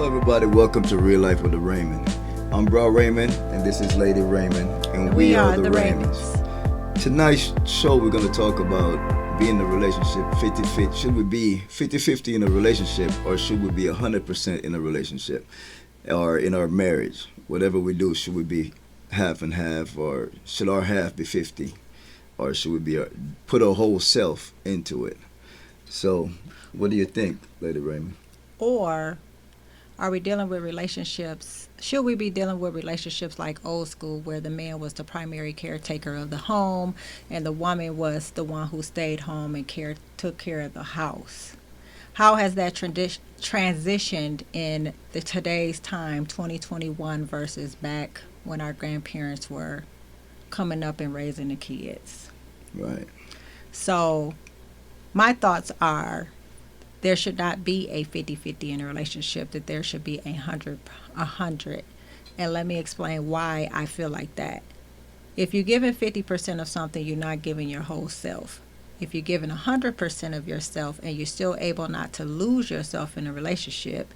everybody, welcome to Real Life with the Raymond. I'm Bro Raymond, and this is Lady Raymond, and we are the Raymonds. Tonight's show, we're going to talk about being in a relationship 50-50. Should we be 50-50 in a relationship, or should we be 100% in a relationship, or in our marriage? Whatever we do, should we be half and half, or should our half be 50, or should we be put our whole self into it? So, what do you think, Lady Raymond? Or are we dealing with relationships? Should we be dealing with relationships like old school, where the man was the primary caretaker of the home and the woman was the one who stayed home and took care of the house? How has that transitioned in today's time, 2021, versus back when our grandparents were coming up and raising the kids? Right. So my thoughts are, there should not be a 50-50 in a relationship, that there should be 100. And let me explain why I feel like that. If you're giving 50% of something, you're not giving your whole self. If you're giving 100% of yourself and you're still able not to lose yourself in a relationship,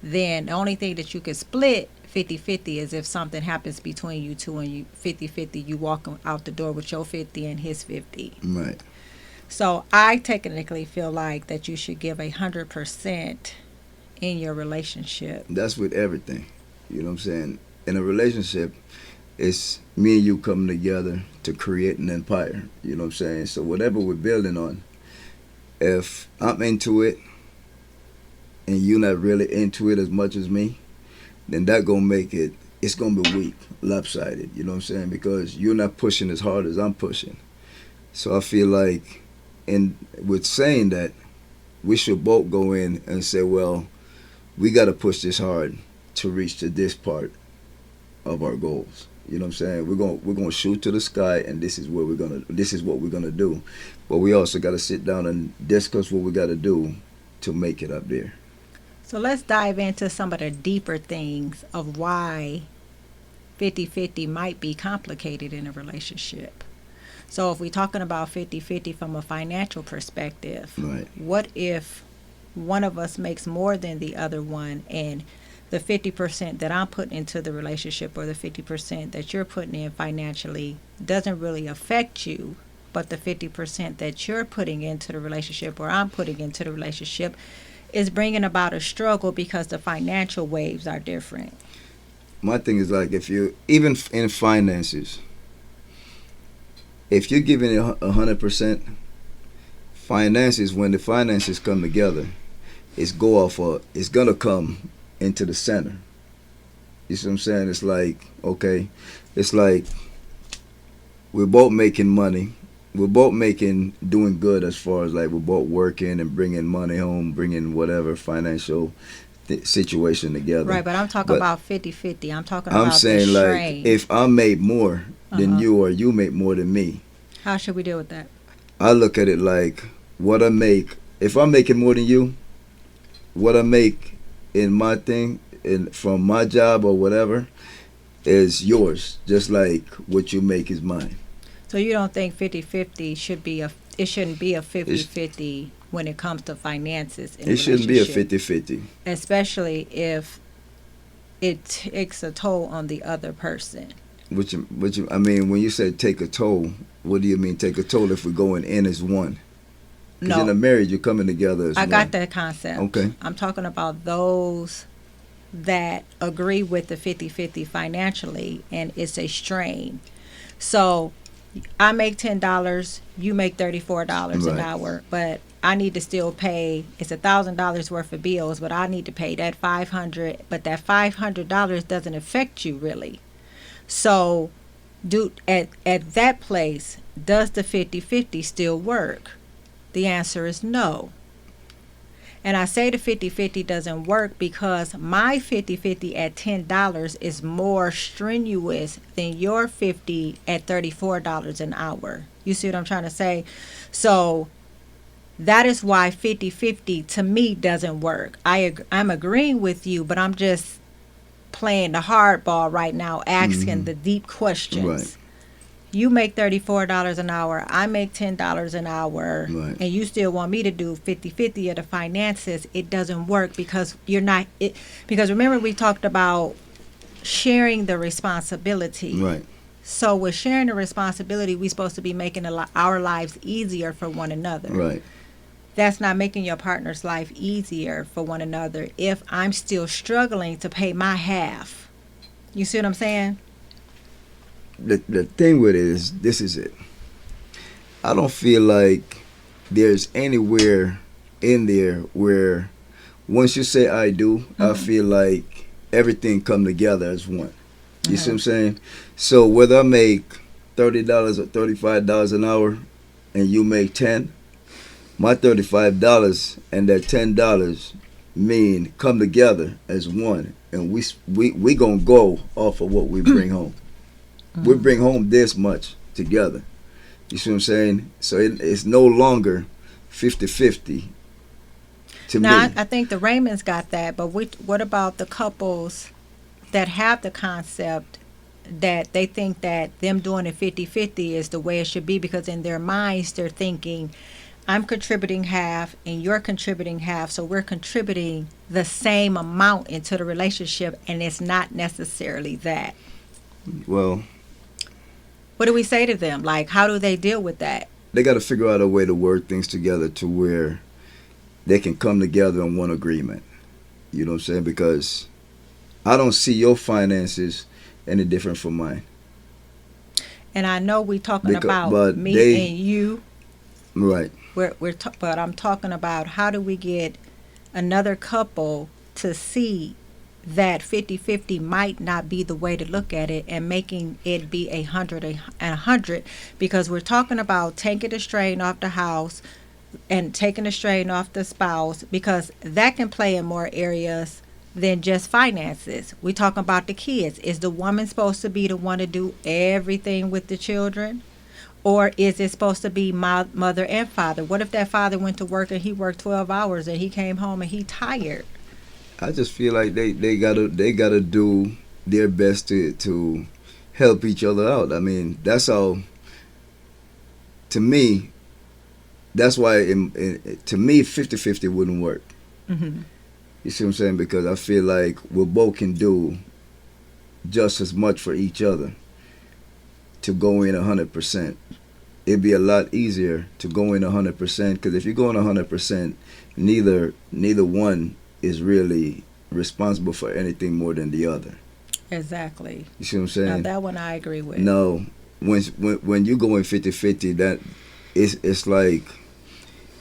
then the only thing that you can split 50-50 is if something happens between you two and you 50-50, you walk out the door with your 50 and his 50. Right. So I technically feel like that you should give 100% in your relationship. That's with everything. You know what I'm saying? In a relationship, it's me and you coming together to create an empire. You know what I'm saying? So whatever we're building on, if I'm into it and you're not really into it as much as me, then that gonna make it's gonna be weak, lopsided. You know what I'm saying? Because you're not pushing as hard as I'm pushing. So I feel like, and with saying that, we should both go in and say, well, we got to push this hard to reach to this part of our goals. You know what I'm saying? We're gonna shoot to the sky, and this is what we're gonna do. But we also got to sit down and discuss what we got to do to make it up there. So let's dive into some of the deeper things of why 50-50 might be complicated in a relationship. So if we're talking about 50-50 from a financial perspective, right, what if one of us makes more than the other one, and the 50% that I'm putting into the relationship, or the 50% that you're putting in financially, doesn't really affect you, but the 50% that you're putting into the relationship, or I'm putting into the relationship, is bringing about a struggle because the financial waves are different. My thing is, like, if you, even in finances, if you're giving it 100%, finances, when the finances come together, it's gonna come into the center. You see what I'm saying? It's like, okay, it's like we're both making money. We're both doing good, as far as, like, we're both working and bringing money home, bringing whatever financial situation together. Right, but I'm talking about 50-50. I'm talking I'm about saying, the like, strain. if I made more than you, or you make more than me, how should we deal with that? I look at it like, what I make, if I'm making more than you, what I make in my thing, from my job or whatever, is yours. Just like what you make is mine. So you don't think 50-50 it shouldn't be a 50-50 when it comes to finances in a relationship? It shouldn't be a 50-50. Especially if it takes a toll on the other person. I mean, when you say take a toll, what do you mean take a toll if we're going in as one? Because in a marriage, you're coming together as one. I got that concept. Okay. I'm talking about those that agree with the 50-50 financially, and it's a strain. So I make $10, you make $34 an hour, but I need to still pay, it's $1,000 worth of bills, but I need to pay that $500, but that $500 doesn't affect you really. So at that place, does the 50-50 still work? The answer is no. And I say the 50-50 doesn't work because my 50-50 at $10 is more strenuous than your 50 at $34 an hour. You see what I'm trying to say? So that is why 50-50 to me doesn't work. I'm agreeing with you, but I'm just playing the hardball right now, asking the deep questions. Right. you make $34 an hour, I make $10 an hour, Right. and you still want me to do 50-50 of the finances, it doesn't work because you're not it because remember we talked about sharing the responsibility. Right. So with sharing the responsibility, we're supposed to be making our lives easier for one another. Right. That's not making your partner's life easier for one another if I'm still struggling to pay my half. You see what I'm saying? The thing with it is, this is it. I don't feel like there's anywhere in there where once you say I do, I feel like everything come together as one. You see what I'm saying? So whether I make $30 or $35 an hour and you make 10, my $35 and that $10 mean come together as one, and we gonna go off of what we bring home. We bring home this much together. You see what I'm saying? So it's no longer 50-50 to Now, me. I think the Raymonds got that, but what about the couples that have the concept that they think that them doing it 50-50 is the way it should be because in their minds they're thinking, I'm contributing half and you're contributing half, so we're contributing the same amount into the relationship, and it's not necessarily that. Well, What do we say to them? Like, how do they deal with that? they got to figure out a way to work things together to where they can come together in one agreement. You know what I'm saying? Because I don't see your finances any different from mine. And I know we talking about but me and you. Right. But I'm talking about how do we get another couple to see that 50-50 might not be the way to look at it and making it be 100 because we're talking about taking the strain off the house and taking the strain off the spouse because that can play in more areas than just finances. We talking about the kids. Is the woman supposed to be the one to do everything with the children? Or is it supposed to be my mother and father? What if that father went to work and he worked 12 hours and he came home and he tired? I just feel like they gotta do their best to help each other out. I mean, that's all. To me, that's why to me 50-50 wouldn't work. Mm-hmm. You see what I'm saying? Because I feel like we both can do just as much for each other to go in 100%. It'd be a lot easier to go in 100% because if you go in 100%, neither one is really responsible for anything more than the other. Exactly. You see what I'm saying? Now that one I agree with. No, when you go in 50-50, that it's like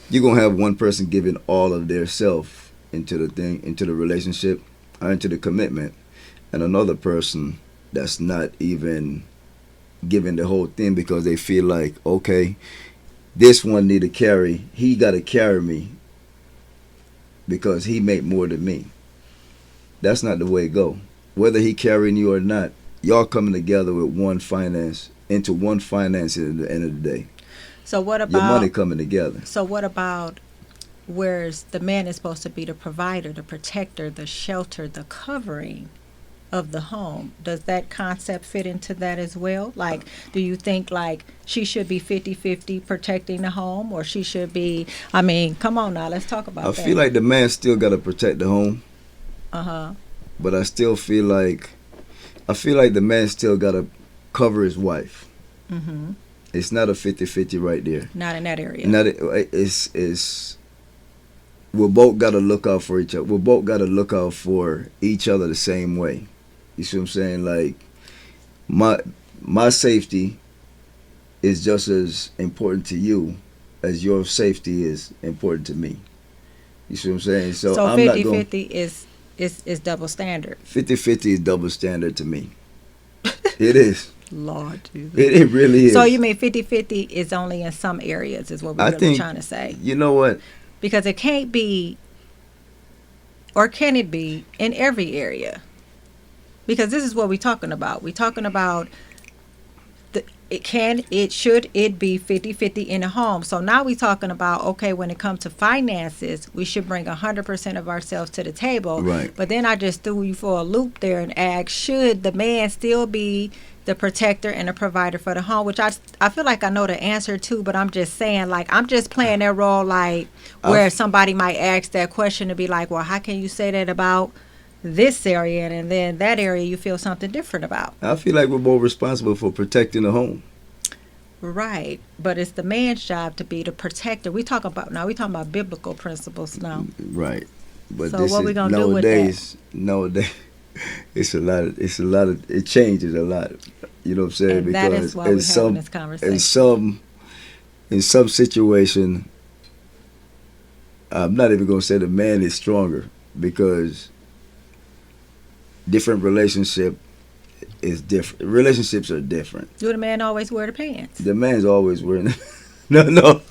you're gonna have one person giving all of their self into the thing, into the relationship, or into the commitment, and another person that's not even giving the whole thing because they feel like, okay, this one need to carry, he got to carry me because he make more than me. That's not the way it go. Whether he carrying you or not, y'all coming together with one finance into one finance at the end of the day. So what Your money about coming together. so what about whereas the man is supposed to be the provider, the protector, the shelter, the covering of the home? Does that concept fit into that as well? Like, do you think like she should be 50-50 protecting the home, or she should be, I mean, come on now, let's talk about I that. feel like the man still got to protect the home, Uh-huh. but I feel like the man still got to cover his wife. Mm-hmm. It's not a 50-50 right there. Not in that area. Not it's we both got to look out for each other. We both got to look out for each other the same way. You see what I'm saying? Like my safety is just as important to you as your safety is important to me. You see what I'm saying? So I'm not going 50-50 is double standard. 50-50 is double standard to me. It is. Lord Jesus. It really is. So you mean 50-50 is only in some areas is what we're really think, trying to say. You know what? Because it can't be, or can it be, in every area? Because this is what we're talking about. We're talking about should it be 50-50 in a home? So now we're talking about, okay, when it comes to finances, we should bring 100% of ourselves to the table. Right. But then I just threw you for a loop there and asked, should the man still be the protector and the provider for the home, which I feel like I know the answer to, but I'm just saying, like, I'm just playing that role, like, where somebody might ask that question to be like, well, how can you say that about this area, and then that area you feel something different about? I feel like we're more responsible for protecting the home. Right, but it's the man's job to be the protector. We talking about biblical principles now. Right. But So this what is we gonna do with nowadays it's a lot of it changes a lot. You know what I'm saying? And that is why we're having this conversation. In some situation, I'm not even gonna say the man is stronger, because different relationship is different. Relationships are different. Do the man always wear the pants? The man's always wearing no.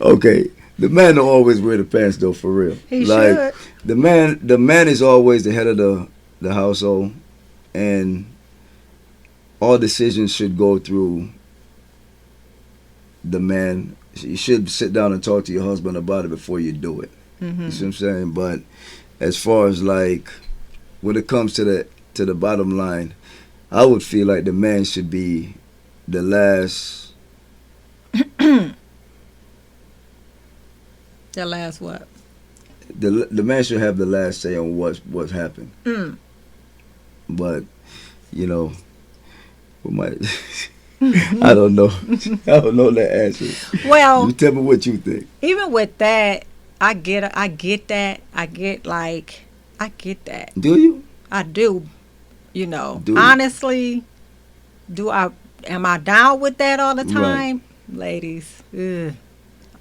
Okay. The man don't always wear the pants though, for real. He should. The man is always the head of the household, and all decisions should go through the man. You should sit down and talk to your husband about it before you do it. Mm-hmm. You see what I'm saying? But as far as like when it comes to the bottom line, I would feel like the man should be the last. The last what? The man should have the last say on what's happened. Mm. But we might. I don't know. I don't know the answer. Well, you tell me what you think. Even with that, I get that. I get that. Do you? I do. Do honestly, am I down with that all the time? Right. Ladies,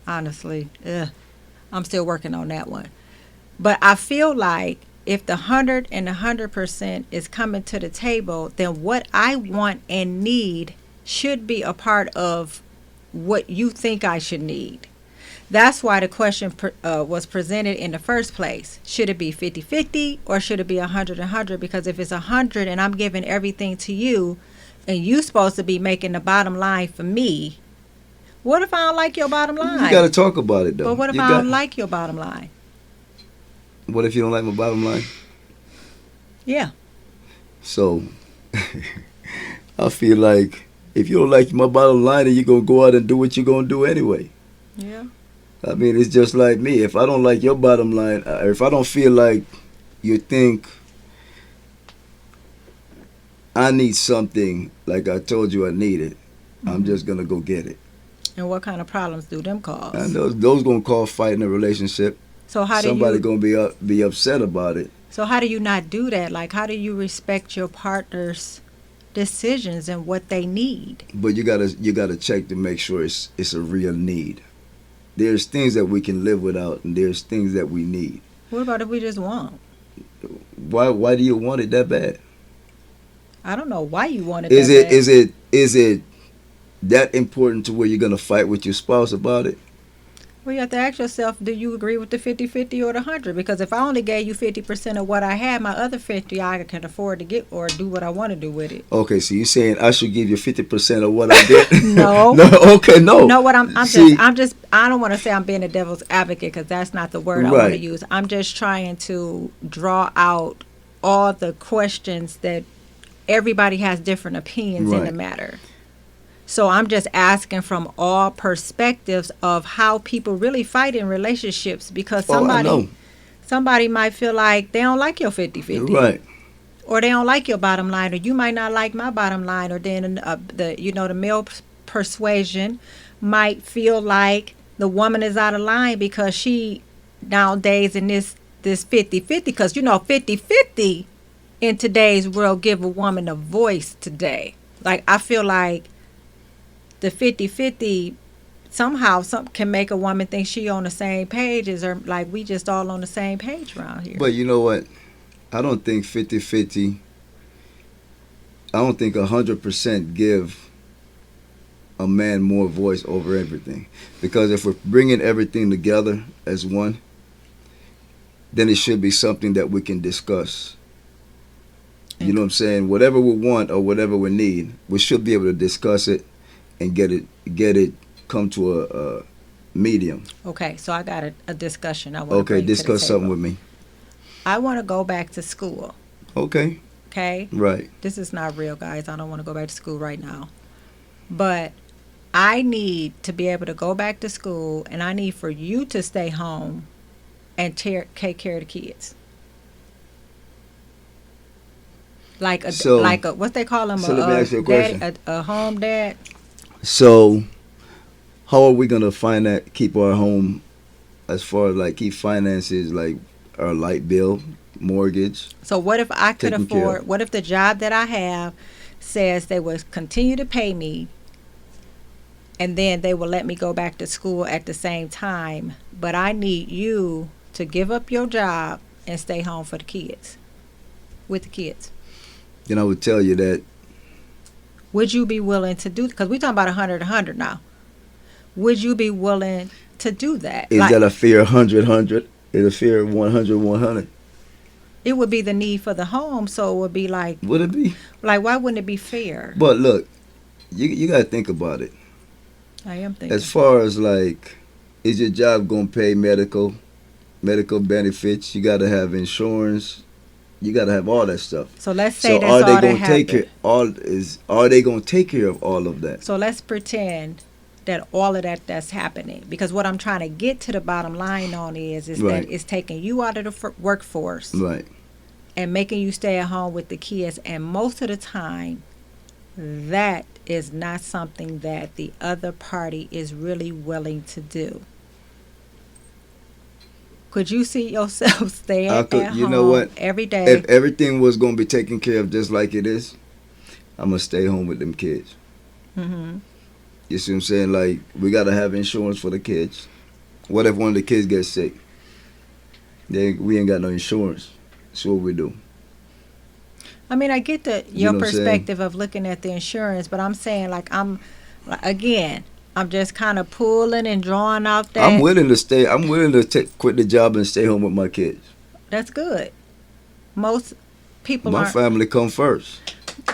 honestly, I'm still working on that one. But I feel like if the 100% is coming to the table, then what I want and need should be a part of what you think I should need. That's why the question was presented in the first place. Should it be 50-50 or should it be 100-100? Because if it's 100 and I'm giving everything to you and you supposed to be making the bottom line for me, what if I don't like your bottom line? You got to talk about it, though. But what if I don't like your bottom line? What if you don't like my bottom line? Yeah. So, I feel like if you don't like my bottom line, then you're going to go out and do what you're going to do anyway. Yeah. I mean, it's just like me. If I don't like your bottom line, or if I don't feel like you think I need something like I told you I needed, I'm just going to go get it. And what kind of problems do them cause? And those going to cause fight in a relationship. So how somebody going to be upset about it. So how do you not do that? Like, how do you respect your partner's decisions and what they need? But you gotta check to make sure it's a real need. There's things that we can live without, and there's things that we need. What about if we just want? Why do you want it that bad? I don't know why you want it that bad. Is it that important to where you're gonna fight with your spouse about it? Well, you have to ask yourself, do you agree with the 50-50 or the 100? Because if I only gave you 50% of what I had, my other 50 I can afford to get or do what I want to do with it. Okay, so you're saying I should give you 50% of what I get? No. No. Okay, no. No, what I'm just I don't want to say I'm being a devil's advocate because that's not the word I want to use. I'm just trying to draw out all the questions that everybody has different opinions in the matter. So I'm just asking from all perspectives of how people really fight in relationships, because somebody might feel like they don't like your 50-50. Right. Or they don't like your bottom line, or you might not like my bottom line, or then the male persuasion might feel like the woman is out of line because she nowadays in this 50-50, because 50-50 in today's world give a woman a voice today. Like, I feel like the 50-50 somehow can make a woman think she on the same page as her, like we just all on the same page around here. But you know what? I don't think 50-50, I don't think 100% give a man more voice over everything. Because if we're bringing everything together as one, then it should be something that we can discuss. You know what I'm saying? Whatever we want or whatever we need, we should be able to discuss it and get it come to a medium. Okay, so I got a discussion I want to discuss something with me. I want to go back to school. Okay. Okay? Right. This is not real, guys. I don't want to go back to school right now. But I need to be able to go back to school, and I need for you to stay home and take care of the kids. Like a So, like a what they call them, so let me ask you a daddy, question. a home dad. So, how are we gonna keep our home, as far as like keep finances, like our light bill, mortgage, So what if I could taken care afford? of? What if the job that I have says they will continue to pay me, and then they will let me go back to school at the same time? But I need you to give up your job and stay home for the kids, with the kids. Then I would tell you that Would you be willing to do? Because we're talking about 100 now. Would you be willing to do that? is Like, that a fair 100? Is a fair 100? it would be the need for the home, so it would be Would it be? like why wouldn't it be fair? But look, you gotta think about it. I am thinking. As far as like, is your job gonna pay medical benefits? You gotta have insurance. You gotta have all that stuff. So let's say So that's are they all that gonna take care? happened. Are they gonna take care of all of that? So let's pretend that all of that's happening, because what I'm trying to get to the bottom line on is Right. that it's taking you out of the workforce Right. and making you stay at home with the kids, and most of the time that is not something that the other party is really willing to do. Could you see yourself staying I could. at You home know what? every day? If everything was gonna be taken care of just like it is, I'm gonna stay home with them kids. Mm-hmm. You see what I'm saying? Like, we gotta have insurance for the kids. What if one of the kids gets sick? We ain't got no insurance. So what we do? I mean, I get your know what I'm saying? perspective of looking at the insurance, but I'm saying again, I'm just kind of pulling and drawing out that. I'm willing to stay. I'm willing to quit the job and stay home with my kids. That's good. Most people My aren't. family come first.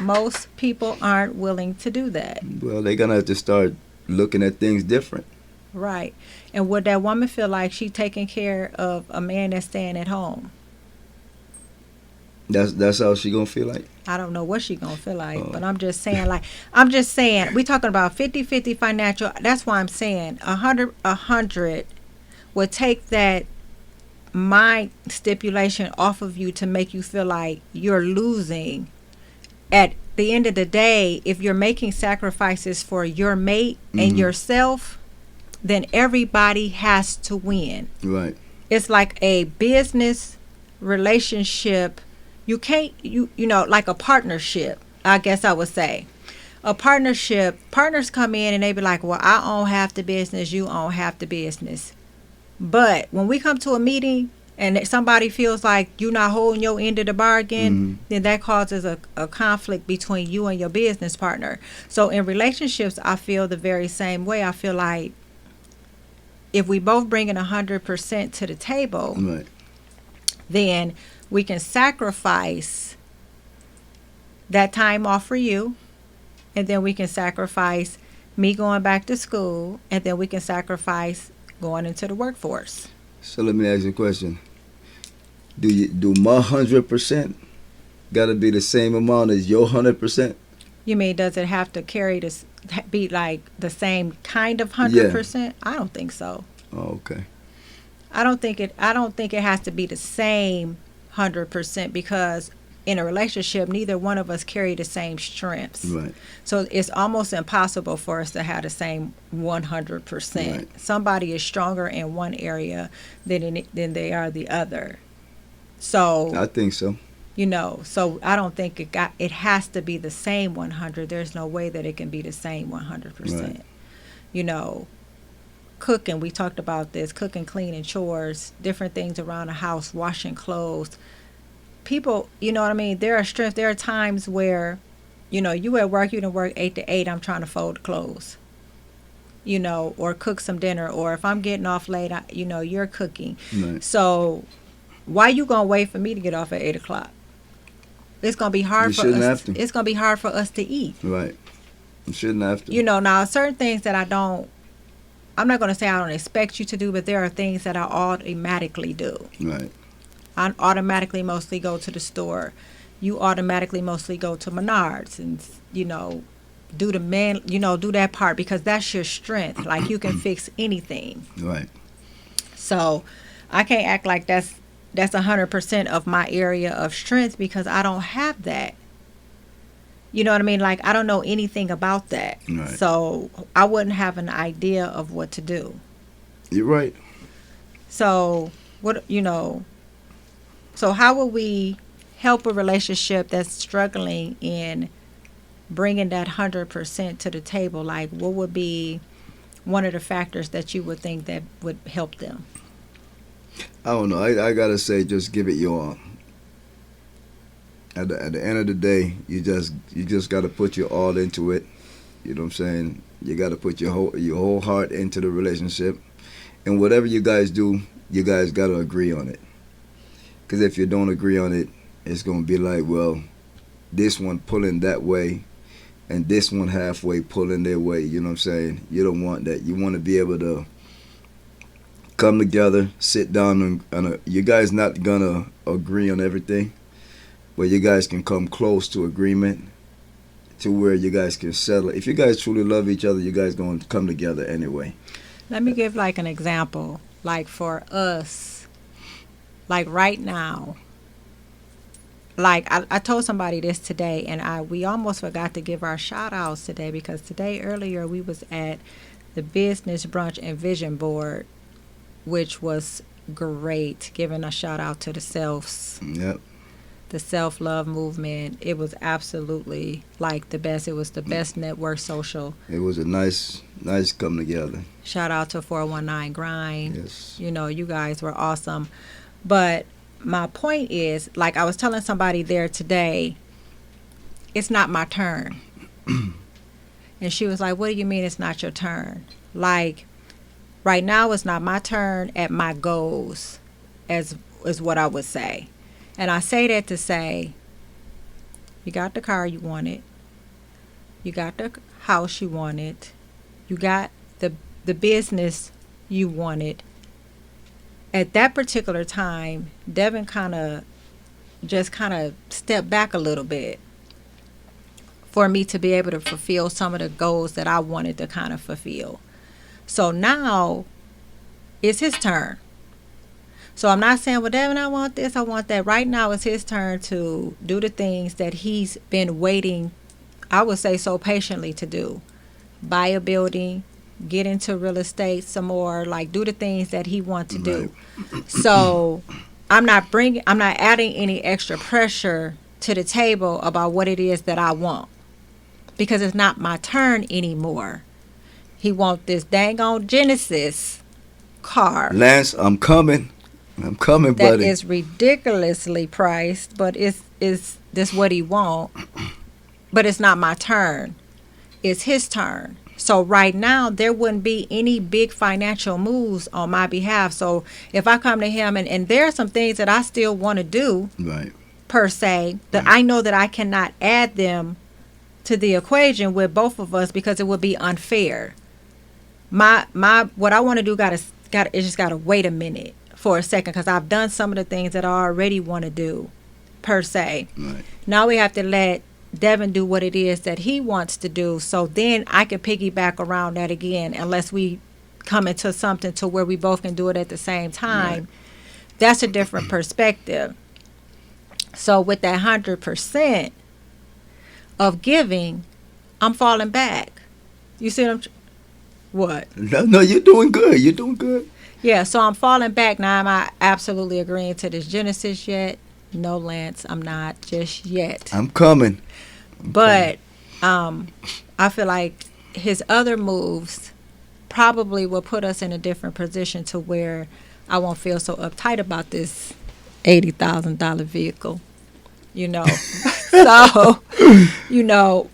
Most people aren't willing to do that. Well, they're gonna have to start looking at things different. Right. And would that woman feel like she taking care of a man that's staying at home? That's how she gonna feel like. I don't know what she gonna feel like, but I'm just saying, we talking about 50-50 financial. That's why I'm saying 100 would take that my stipulation off of you to make you feel like you're losing. At the end of the day, if you're making sacrifices for your mate and yourself, then everybody has to win. Right. It's like a business relationship. You can't, like a partnership, I guess I would say. A partnership, partners come in and they be like, well, I own half the business, you own half the business. But when we come to a meeting and somebody feels like you're not holding your end of the bargain, then that causes a conflict between you and your business partner. So in relationships, I feel the very same way. I feel like if we both bring in 100% to the table, Right. then we can sacrifice that time off for you, and then we can sacrifice me going back to school, and then we can sacrifice going into the workforce. So let me ask you a question. Do my 100% gotta be the same amount as your 100%? You mean, does it have to be like the same kind of 100%? I don't think so. Oh, okay. I don't think it has to be the same 100%, because in a relationship, neither one of us carry the same strengths. Right. So it's almost impossible for us to have the same 100%. Right. Somebody is stronger in one area than they are the other. So I think so. so I don't think it has to be the same 100. There's no way that it can be the same 100%. Right. Cooking, we talked about this, cooking, cleaning, chores, different things around the house, washing clothes. People, you know what I mean? There are times where, you at work, you done work 8 to 8, I'm trying to fold the clothes, or cook some dinner, or if I'm getting off late, you're cooking. Right. So why you gonna wait for me to get off at 8 o'clock? It's gonna be hard You for shouldn't us. have to. It's gonna be hard for us to eat. Right. You shouldn't have to. Now certain things that I'm not gonna say I don't expect you to do, but there are things that I automatically do. Right. I automatically mostly go to the store, you automatically mostly go to Menards and, do the man, do that part because that's your strength. Like you can fix anything. Right. So I can't act like that's 100% of my area of strength because I don't have that. You know what I mean? Like I don't know anything about that. Right. So I wouldn't have an idea of what to do. You're right. So so how would we help a relationship that's struggling in bringing that 100% to the table? Like what would be one of the factors that you would think that would help them? I don't know. I gotta say, just give it your all. At the end of the day, you just gotta put your all into it. You know what I'm saying? You gotta put your whole heart into the relationship, and whatever you guys do, you guys gotta agree on it. Because if you don't agree on it, it's gonna be like, well, this one pulling that way, and this one halfway pulling their way. You know what I'm saying? You don't want that. You want to be able to come together, sit down, and you guys not gonna agree on everything, but you guys can come close to agreement to where you guys can settle. If you guys truly love each other, you guys gonna come together anyway. Let me give like an example. Like for us, like right now, like I told somebody this today, and we almost forgot to give our shout outs today because today earlier we was at the business brunch and vision board, which was great, giving a shout out to the selves. Yep. The self-love movement. It was absolutely like the best. It was the best network social. It was a nice come together. Shout out to 419 Grind. Yes. You guys were awesome. But my point is, like I was telling somebody there today, it's not my turn. And she was like, what do you mean it's not your turn? Like, right now it's not my turn at my goals, is what I would say. And I say that to say, you got the car you wanted, you got the house you wanted, you got the business you wanted. At that particular time, Devin kind of stepped back a little bit for me to be able to fulfill some of the goals that I wanted to kind of fulfill. So now it's his turn. So I'm not saying, well, Devin, I want this, I want that. Right now it's his turn to do the things that he's been waiting, I would say so patiently to do. Buy a building, get into real estate some more, like do the things that he wants to do. So I'm not adding any extra pressure to the table about what it is that I want. Because it's not my turn anymore. He wants this dang on Genesis car. Lance, I'm coming, buddy. That is ridiculously priced, but is this what he want? But it's not my turn. It's his turn. So right now there wouldn't be any big financial moves on my behalf. So if I come to him and there are some things that I still want to do, right, per se, that I know that I cannot add them to the equation with both of us because it would be unfair. My what I want to do it just gotta wait a minute for a second because I've done some of the things that I already want to do, per se. right. Now we have to let Devin do what it is that he wants to do, so then I can piggyback around that again unless we come into something to where we both can do it at the same time. Right. That's a different perspective. So with that 100% of giving, I'm falling back. You see what? No, you're doing good. You're doing good. Yeah, so I'm falling back now. Am I absolutely agreeing to this Genesis yet? No, Lance, I'm not just yet. I'm coming. But I feel like his other moves probably will put us in a different position to where I won't feel so uptight about this $80,000 vehicle, So,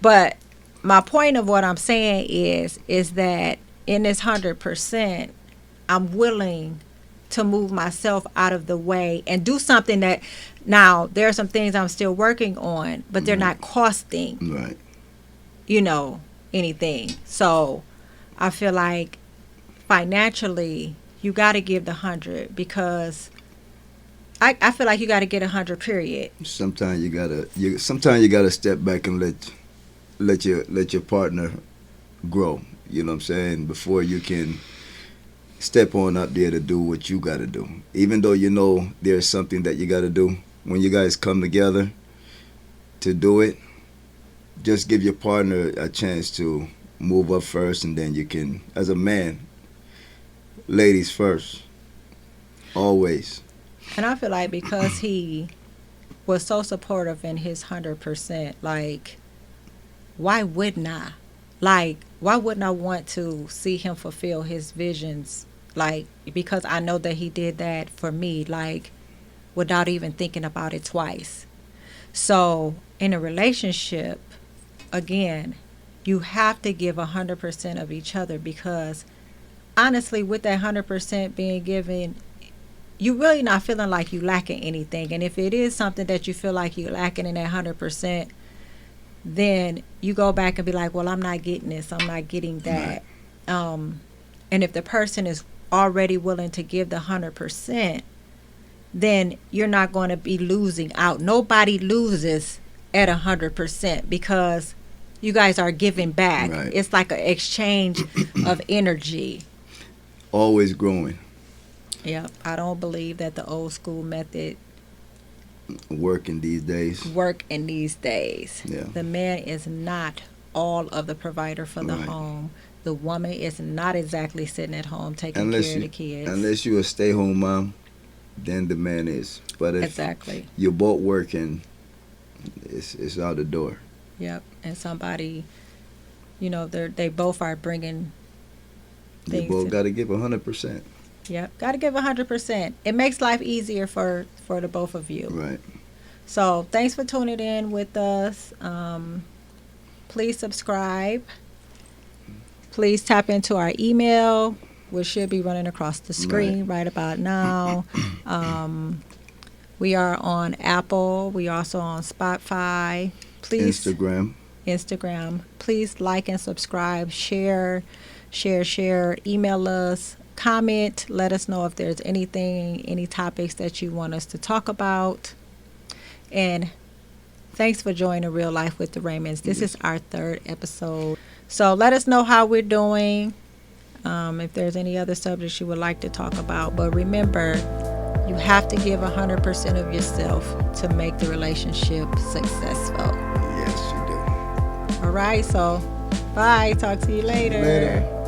but my point of what I'm saying is that in this 100%, I'm willing to move myself out of the way and do something that, now there are some things I'm still working on, but they're not costing, right, anything. So I feel like financially you got to give the 100 because I feel like you got to get 100. Period. Sometimes you gotta step back and let your partner grow. You know what I'm saying? Before you can step on out there to do what you gotta do. Even though you know there's something that you gotta do, when you guys come together to do it, just give your partner a chance to move up first, and then you can, as a man, ladies first, always. And I feel like because he was so supportive in his 100%, like, why wouldn't I? Like, why wouldn't I want to see him fulfill his visions? Like, because I know that he did that for me, like, without even thinking about it twice. So, in a relationship, again, you have to give 100% of each other because honestly, with that 100% being given, you really not feeling like you lacking anything. And if it is something that you feel like you're lacking in that 100%, then you go back and be like, well, I'm not getting this, I'm not getting that. And if the person is already willing to give the 100%, then you're not going to be losing out. Nobody loses at 100% because you guys are giving back. Right. It's like an exchange of energy. Always growing. Yeah, I don't believe that the old school method Working these days. work in these days. Yeah. The man is not all of the provider for the Right. home. The woman is not exactly sitting at home taking Unless care of you, the kids. unless you a stay-home mom, then the man is. But if Exactly. you're both working, it's out the door. Yep. And somebody, they both are bringing You things. both got to give 100%. Yep. Got to give 100%. It makes life easier for the both of you. Right. So thanks for tuning in with us. Please subscribe. Please tap into our email, which should be running across the screen right about now. We are on Apple. We are also on Spotify. Please Instagram. Please like and subscribe. Share. Email us. Comment. Let us know if there's any topics that you want us to talk about. And thanks for joining Real Life with the Raymonds. This is our 3rd episode. So let us know how we're doing. If there's any other subjects you would like to talk about. But remember, you have to give 100% of yourself to make the relationship successful. Yes, you do. All right. So bye. Talk to you later. Later.